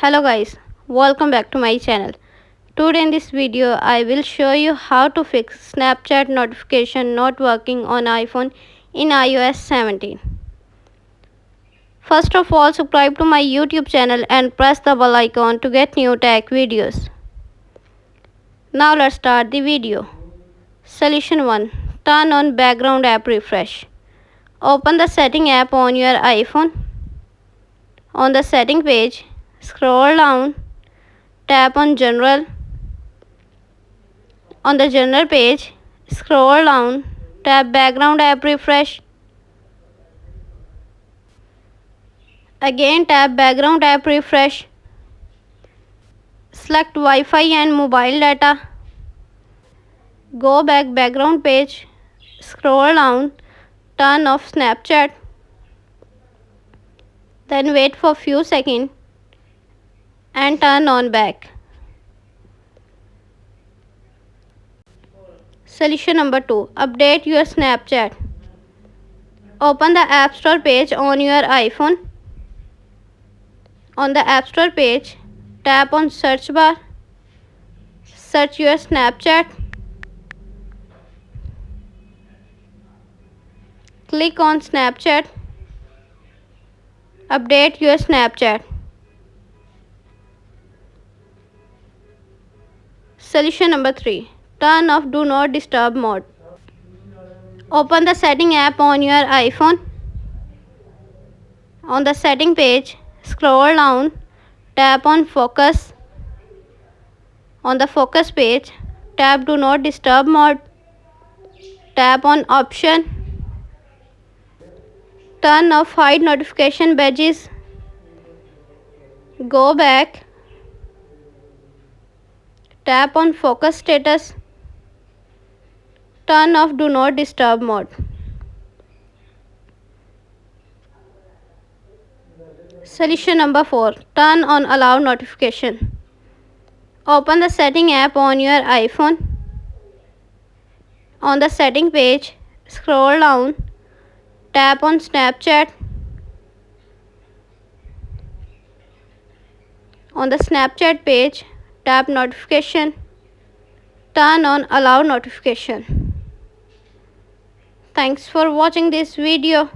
Hello guys, welcome back to my channel. Today in this video I will show you how to fix Snapchat notification not working on iPhone in iOS 17. First of all, subscribe to my YouTube channel and press the bell icon to get new tech videos. Now let's start the video. Solution 1. Turn on background app refresh. Open the setting app on your iPhone. On the setting page, scroll down, tap on General. On the General page, scroll down, tap Background App Refresh. Again tap Background App Refresh. Select Wi-Fi and mobile data. Go back background page, scroll down, turn off Snapchat. Then wait for few seconds and turn on back. Solution number 2. Update your Snapchat. Open the App Store page on your iPhone. On the App Store page, tap on search bar. Search your Snapchat. Click on Snapchat. Update your Snapchat. Solution number 3. Turn off Do Not Disturb mode. Open the setting app on your iPhone. On the setting page, scroll down, tap on Focus. On the Focus page, tap Do Not Disturb mode. Tap on Option. Turn off Hide Notification Badges. Go back. Tap on Focus Status. Turn off Do Not Disturb mode. Solution number 4. Turn on Allow Notification. Open the setting app on your iPhone. On the setting page, scroll down, tap on Snapchat. On the Snapchat page, tap Notification. Turn on Allow Notification. Thanks for watching this video.